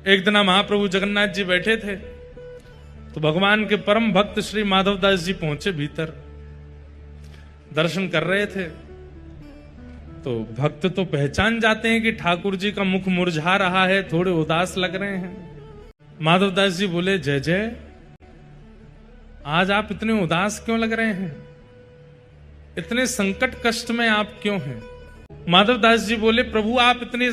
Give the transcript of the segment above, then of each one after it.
एक दिन महाप्रभु जगन्नाथ जी बैठे थे तो भगवान के परम भक्त श्री माधवदास जी पहुंचे भीतर, दर्शन कर रहे थे। तो भक्त तो पहचान जाते हैं कि ठाकुर जी का मुख मुरझा रहा है, थोड़े उदास लग रहे हैं। माधवदास जी बोले, जय जय, आज आप इतने उदास क्यों लग रहे हैं? इतने संकट कष्ट में आप क्यों हैं? माधवदास जी बोले, प्रभु आप इतने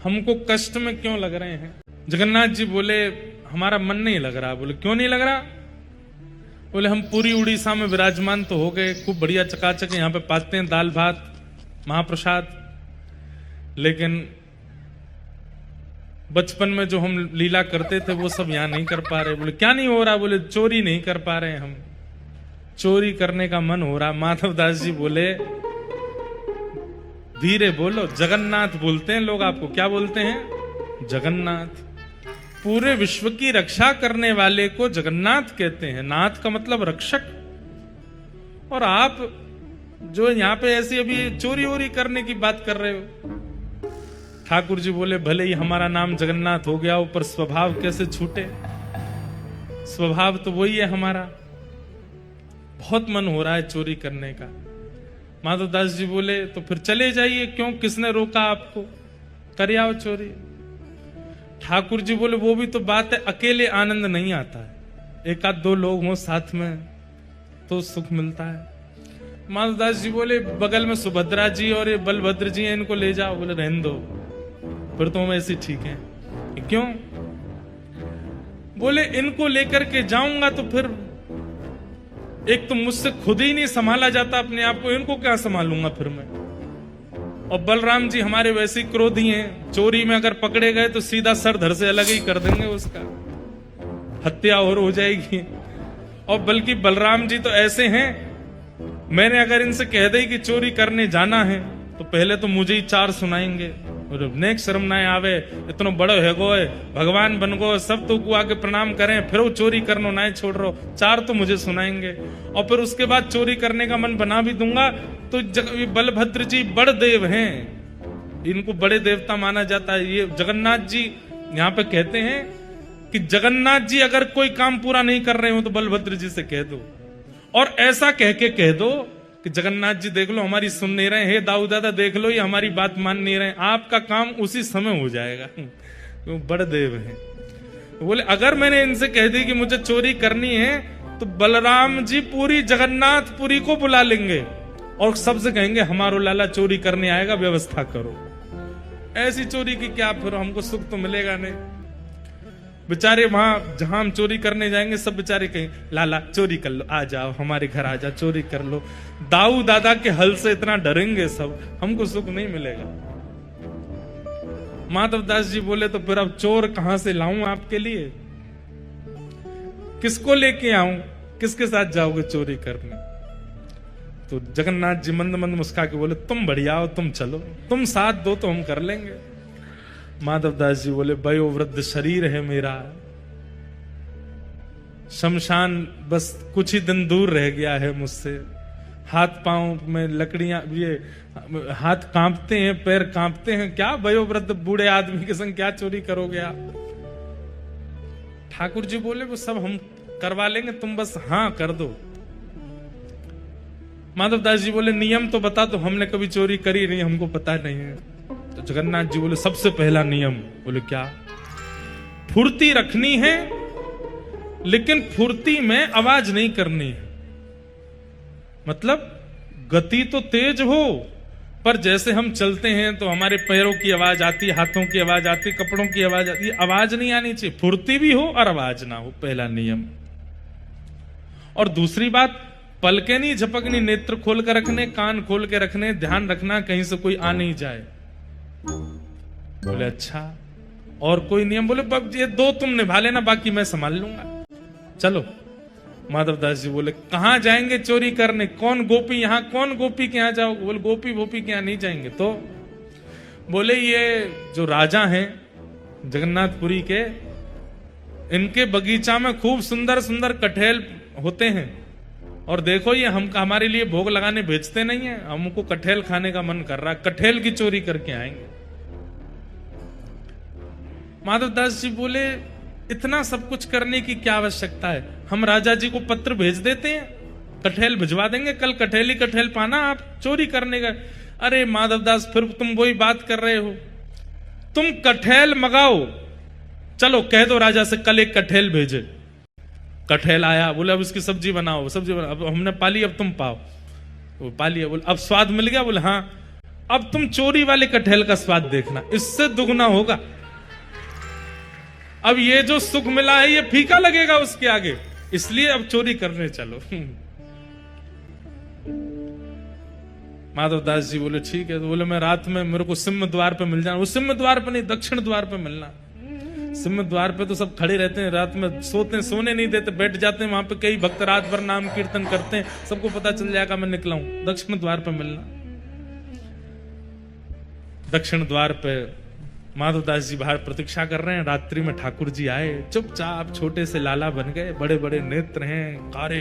हमको कष्ट में क्यों लग रहे हैं? जगन्नाथ जी बोले, हमारा मन नहीं लग रहा। बोले, क्यों नहीं लग रहा? बोले, हम पूरी उड़ीसा में विराजमान तो हो गए, खूब बढ़िया चकाचक यहाँ पे पाते हैं दाल भात महाप्रसाद, लेकिन बचपन में जो हम लीला करते थे वो सब यहाँ नहीं कर पा रहे। बोले, क्या नहीं हो रहा? बोले, चोरी नहीं कर पा रहे, हम चोरी करने का मन हो रहा। माधवदास जी बोले, धीरे बोलो, जगन्नाथ बोलते हैं लोग आपको। क्या बोलते हैं? जगन्नाथ। पूरे विश्व की रक्षा करने वाले को जगन्नाथ कहते हैं। नाथ का मतलब रक्षक। और आप जो यहाँ पे ऐसी अभी चोरी वोरी करने की बात कर रहे हो। ठाकुर जी बोले, भले ही हमारा नाम जगन्नाथ हो गया, ऊपर स्वभाव कैसे छूटे? स्वभाव तो वही है हमारा। बहुत मन हो रहा है चोरी करने का। माधवदास जी बोले, तो फिर चले जाइए, क्यों, किसने रोका आपको? कर आओ चोरी। ठाकुर जी बोले, वो भी तो बात है, अकेले आनंद नहीं आता है, एक आध दो लोग हो साथ में तो सुख मिलता है। माधवदास जी बोले, बगल में सुभद्रा जी और ये बलभद्र जी हैं, इनको ले जाओ। बोले, रहने दो, फिर तो हम ऐसे ठीक हैं। क्यों? बोले, इनको लेकर के जाऊंगा तो फिर एक तो मुझसे खुद ही नहीं संभाला जाता अपने आप को, इनको क्या संभालूंगा फिर मैं? और बलराम जी हमारे वैसे ही क्रोधी हैं, चोरी में अगर पकड़े गए तो सीधा सर धर से अलग ही कर देंगे, उसका हत्या और हो जाएगी। और बल्कि बलराम जी तो ऐसे हैं, मैंने अगर इनसे कह दी कि चोरी करने जाना है तो पहले तो मुझे ही चार सुनाएंगे, और नेक शर्म ना आवे, इतना बड़ो है गो, भगवान बन गो, सब तो को आके प्रणाम करें, फिर वो चोरी करनो ना छोड़ रहो, चार तो मुझे सुनाएंगे। और फिर उसके बाद चोरी करने का मन बना भी दूंगा तो बलभद्र जी बड़ देव हैं, इनको बड़े देवता माना जाता है। ये जगन्नाथ जी यहाँ पे कहते हैं कि जगन्नाथ जी अगर कोई काम पूरा नहीं कर रहे हो तो बलभद्र जी से कह दो, और ऐसा कह के कह दो कि जगन्नाथ जी देख लो हमारी सुन नहीं रहे, हे दाऊ दादा देख लो ये हमारी बात मान नहीं रहे, आपका काम उसी समय हो जाएगा। तो बड़े देव हैं। बोले, अगर मैंने इनसे कह दी कि मुझे चोरी करनी है तो बलराम जी पूरी जगन्नाथपुरी को बुला लेंगे और सबसे कहेंगे, हमारो लाला चोरी करने आएगा, व्यवस्था करो। ऐसी चोरी की क्या, फिर हमको सुख तो मिलेगा नहीं। बेचारे वहां जहां हम चोरी करने जाएंगे सब बेचारे कहें, लाला चोरी कर लो, आ जाओ हमारे घर आ जाओ, चोरी कर लो। दाऊ दादा के हल से इतना डरेंगे सब, हमको सुख नहीं मिलेगा। माधवदास जी बोले, तो फिर अब चोर कहां से लाऊं आपके लिए? किसको लेके आऊं? किसके साथ जाओगे चोरी करने? तो जगन्नाथ जी मंद मंद मुस्का के बोले, तुम बढ़िया हो, तुम चलो, तुम साथ दो तो हम कर लेंगे। माधवदास जी बोले, वयोवृद्ध शरीर है मेरा, शमशान बस कुछ ही दिन दूर रह गया है मुझसे, हाथ पांव में लकड़ियां, ये हाथ कांपते हैं, पैर कांपते हैं, क्या वयोवृद्ध बूढ़े आदमी के संग क्या चोरी करोगे आप? ठाकुर जी बोले, वो सब हम करवा लेंगे, तुम बस हाँ कर दो। माधवदास जी बोले, नियम तो बता दो, हमने कभी चोरी करी नहीं, हमको पता नहीं है। तो जगन्नाथ जी बोले, सबसे पहला नियम। बोले, क्या? फुर्ती रखनी है, लेकिन फुर्ती में आवाज नहीं करनी है। मतलब गति तो तेज हो, पर जैसे हम चलते हैं तो हमारे पैरों की आवाज आती, हाथों की आवाज आती, कपड़ों की आवाज आती, आवाज नहीं आनी चाहिए। फुर्ती भी हो और आवाज ना हो, पहला नियम। और दूसरी बात, पलके नहीं झपकनी, नेत्र खोल कर रखने, कान खोल के रखने, ध्यान रखना कहीं से कोई आ नहीं जाए। बोले, अच्छा, और कोई नियम? बोले, ये दो तुम निभा लेना, बाकी मैं संभाल लूंगा, चलो। माधवदास जी बोले, कहां जाएंगे चोरी करने? कौन गोपी, यहां कौन गोपी के यहां जाओ? बोले, गोपी गोपी के यहां नहीं जाएंगे। तो बोले, ये जो राजा हैं जगन्नाथपुरी के, इनके बगीचा में खूब सुंदर सुंदर कटहल होते हैं, और देखो ये हमारे लिए भोग लगाने भेजते नहीं है, हमको कटहल खाने का मन कर रहा है, कटहल की चोरी करके आएंगे। माधवदास जी बोले इतना सब कुछ करने की क्या आवश्यकता है, हम राजा जी को पत्र भेज देते हैं, कठेल भिजवा देंगे, कल कठेल ही कठेल पाना, आप चोरी करने का। अरे माधवदास फिर तुम वही बात कर रहे हो, तुम कठेल मंगाओ, चलो कह दो राजा से कल एक कठेल भेजे। कठेल आया, बोले अब इसकी सब्जी बनाओ, सब्जी बनाओ, अब हमने पाली अब तुम पाओ, वो पाली, बोले अब स्वाद मिल गया, बोले हाँ अब तुम चोरी वाले कठेल का स्वाद देखना, इससे दुगना होगा, अब ये जो सुख मिला है ये फीका लगेगा उसके आगे, इसलिए अब चोरी करने चलो। माधवदास जी बोले ठीक है, तो बोले मैं रात में मेरे को सिंह द्वार पे मिल जाना, वो सिंह द्वार पे नहीं दक्षिण द्वार पे मिलना, सिंह द्वार पे तो सब खड़े रहते हैं, रात में सोने नहीं देते, बैठ जाते हैं वहां पे, कई भक्त रात भर नाम कीर्तन करते हैं, सबको पता चल जाएगा मैं निकला हूं, दक्षिण द्वार पे मिलना। दक्षिण द्वार पे माधवदास जी बाहर प्रतीक्षा कर रहे हैं, रात्रि में ठाकुर जी आए, चुपचाप छोटे से लाला बन गए, बड़े बड़े नेत्र हैं कारे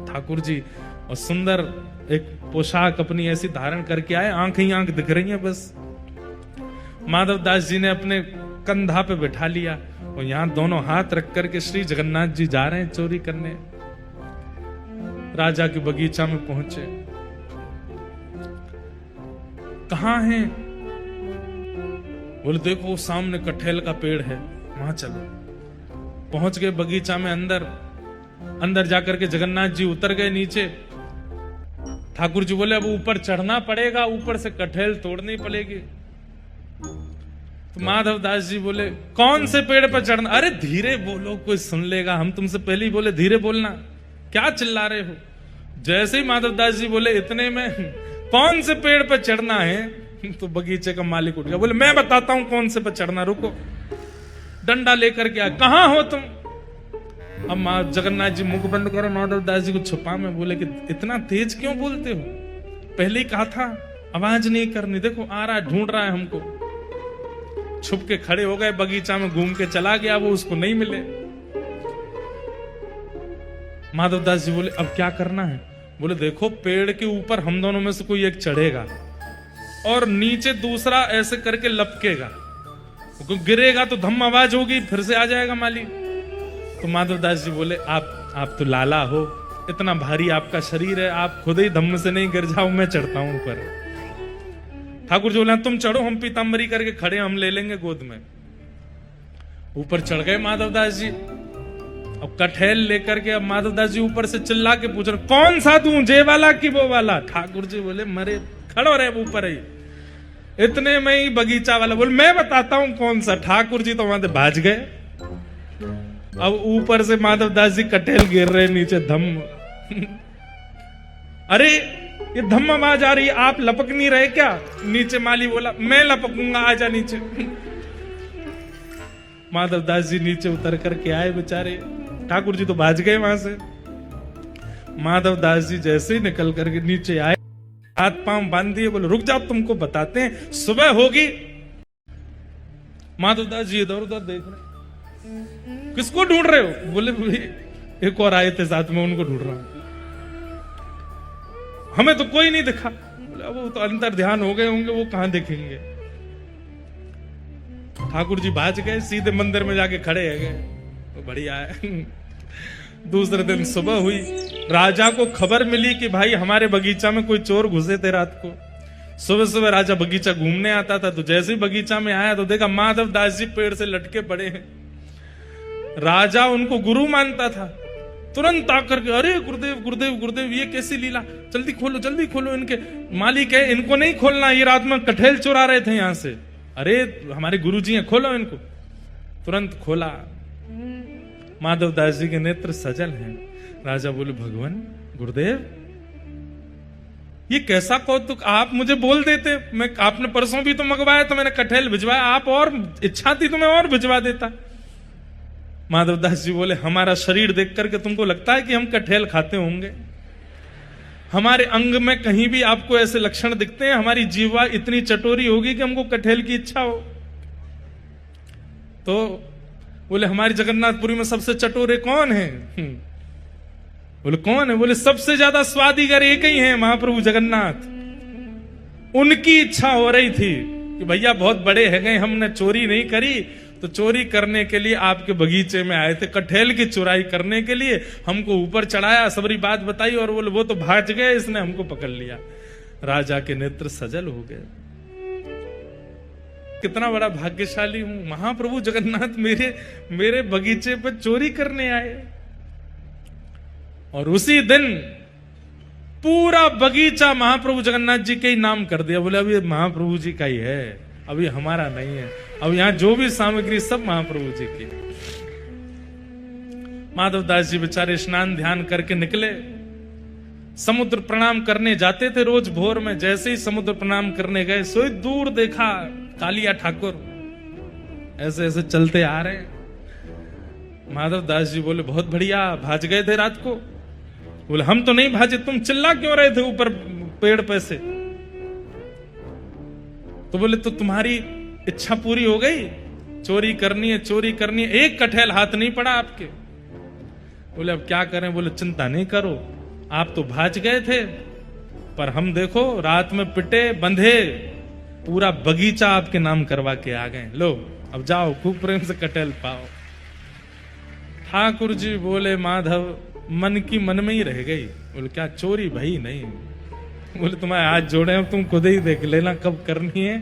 ठाकुर जी, और सुंदर एक पोशाक अपनी ऐसी धारण करके आए, आंख ही आंख दिख रही है बस। माधवदास जी ने अपने कंधा पे बैठा लिया और यहां दोनों हाथ रख करके श्री जगन्नाथ जी जा रहे हैं चोरी करने। राजा के बगीचा में पहुंचे, कहां हैं, बोले देखो सामने कठेल का पेड़ है, वहां चलो। पहुंच गए बगीचा में, अंदर जाकर के जगन्नाथ जी उतर गए नीचे। ठाकुर जी बोले अब ऊपर चढ़ना पड़ेगा, ऊपर से कठेल तोड़नी पड़ेगी। तो माधवदास जी बोले कौन से पेड़ पर चढ़ना, अरे धीरे बोलो कोई सुन लेगा, हम तुमसे पहले ही बोले धीरे बोलना, क्या चिल्ला रहे हो। जैसे ही माधवदास जी बोले इतने में कौन से पेड़ पर चढ़ना है, तो बगीचे का मालिक उठ गया, बोले मैं बताता हूं कौन से पर चढ़ना, रुको। डंडा लेकर के आ, कहां हो तुम। अब जगन्नाथ जी मुख बंद करो, माधवदास जी को छुपा में बोले कि इतना तेज क्यों बोलते हो, पहले ही कहा था आवाज नहीं करनी, देखो आ रहा है, ढूंढ रहा है हमको। छुप के खड़े हो गए, बगीचा में घूम के चला गया, वो उसको नहीं मिले। माधवदास जी बोले अब क्या करना है, बोले देखो पेड़ के ऊपर हम दोनों में से कोई एक चढ़ेगा और नीचे दूसरा ऐसे करके लपकेगा, गिरेगा तो धम आवाज होगी, फिर से आ जाएगा माली। तो माधवदास जी बोले आप तो लाला हो, इतना भारी आपका शरीर है, आप खुद ही धम्म से नहीं गिर जाओ, मैं चढ़ता हूं ऊपर। ठाकुर जी बोले तुम चढ़ो, हम पीताम्बरी करके खड़े, हम ले लेंगे गोद में। ऊपर चढ़ गए माधवदास जी, अब कठेल लेकर के, अब माधवदास जी ऊपर से चिल्ला के पूछ रहे कौन सा दूं, जे वाला कि वो वाला। ठाकुर जी बोले मरे खड़ो रहे ऊपर ही। इतने में ही बगीचा वाला बोले मैं बताता हूं कौन सा। ठाकुर जी तो वहां से भाज गए। अब ऊपर से माधवदास जी कठेल गिर रहे नीचे, धम्म। अरे ये धम्म आवाज आ रही है, आप लपक नहीं रहे क्या। नीचे माली बोला मैं लपकूंगा, आजा नीचे। माधवदास जी नीचे उतर करके आए बेचारे, ठाकुर जी तो भाज गए वहां से। माधवदास जी जैसे ही निकल करके नीचे आए, हाथ पांव बांध दिए, बोले रुक जाओ तुमको बताते हैं, सुबह होगी। माधवदास जी इधर उधर देख रहे, किसको ढूंढ रहे हो, बोले एक और आए थे साथ में, उनको ढूंढ रहा हूं, हमें तो कोई नहीं दिखा। बोले वो तो अंतर ध्यान हो गए होंगे, वो कहां देखेंगे। ठाकुर जी भाज गए, सीधे मंदिर में जाके खड़े है गए, तो बढ़िया है। दूसरे दिन सुबह हुई, राजा को खबर मिली कि भाई हमारे बगीचा में कोई चोर घुसे थे रात को। सुबह सुबह राजा बगीचा घूमने आता था, तो जैसे ही बगीचा में आया तो देखा माधवदास जी पेड़ से लटके पड़े हैं। राजा उनको गुरु मानता था, तुरंत आकर के अरे गुरुदेव गुरुदेव गुरुदेव ये कैसी लीला, जल्दी खोलो इनके। मालिक है इनको नहीं खोलना, ये रात में कठेल चुरा रहे थे यहां से। अरे हमारे गुरुजी हैं, खोलो इनको। तुरंत खोला, माधवदास जी के नेत्र सजल हैं। राजा बोले भगवान गुरुदेव ये कैसा कौतुक, आप मुझे बोल देते, मैं आपने परसों भी तो मंगवाया तो मैंने कठेल भिजवाया, आप और इच्छा थी तो मैं और भिजवा देता। माधवदास जी बोले हमारा शरीर देख करके तुमको लगता है कि हम कठेल खाते होंगे, हमारे अंग में कहीं भी आपको ऐसे लक्षण दिखते हैं, हमारी जीवा इतनी चटोरी होगी कि हमको कठेल की इच्छा हो। तो बोले हमारी जगन्नाथपुरी में सबसे चटोरे कौन है। बोले कौन है, बोले सबसे ज्यादा स्वादिगर एक ही है, महाप्रभु जगन्नाथ। उनकी इच्छा हो रही थी कि भैया बहुत बड़े है गए, हमने चोरी नहीं करी तो चोरी करने के लिए आपके बगीचे में आए थे, कटहल की चुराई करने के लिए हमको ऊपर चढ़ाया, सबरी बात बताई और बोले वो तो भाग गए, इसने हमको पकड़ लिया। राजा के नेत्र सजल हो गए, कितना बड़ा भाग्यशाली हूं, महाप्रभु जगन्नाथ मेरे बगीचे पर चोरी करने आए। और उसी दिन पूरा बगीचा महाप्रभु जगन्नाथ जी के ही नाम कर दिया। बोले अभी महाप्रभु जी का ही है, अभी हमारा नहीं है, अब यहां जो भी सामग्री सब महाप्रभु जी की। माधवदास जी बेचारे स्नान ध्यान करके निकले, समुद्र प्रणाम करने जाते थे रोज भोर में। जैसे ही समुद्र प्रणाम करने गए, सोई दूर देखा कालिया ठाकुर ऐसे ऐसे चलते आ रहे। माधवदास जी बोले बहुत बढ़िया, भाज गए थे रात को? बोले हम तो नहीं भाजे, तुम चिल्ला क्यों रहे थे ऊपर पेड़ पे से? तो बोले तो तुम्हारी इच्छा पूरी हो गई, चोरी करनी है, चोरी करनी है, एक कटहल हाथ नहीं पड़ा आपके। बोले अब क्या करें? बोले चिंता नहीं करो, आप तो भाज गए थे, पर हम देखो रात में पिटे बंधे पूरा बगीचा आपके नाम करवा के आ गए, लो अब जाओ खूब प्रेम से कटहल पाओ। ठाकुर जी बोले माधव मन की मन में ही रह गई। बोले क्या चोरी? भाई नहीं। बोले तुम्हारे हाथ जोड़े हैं, तुम खुद ही देख लेना कब करनी है।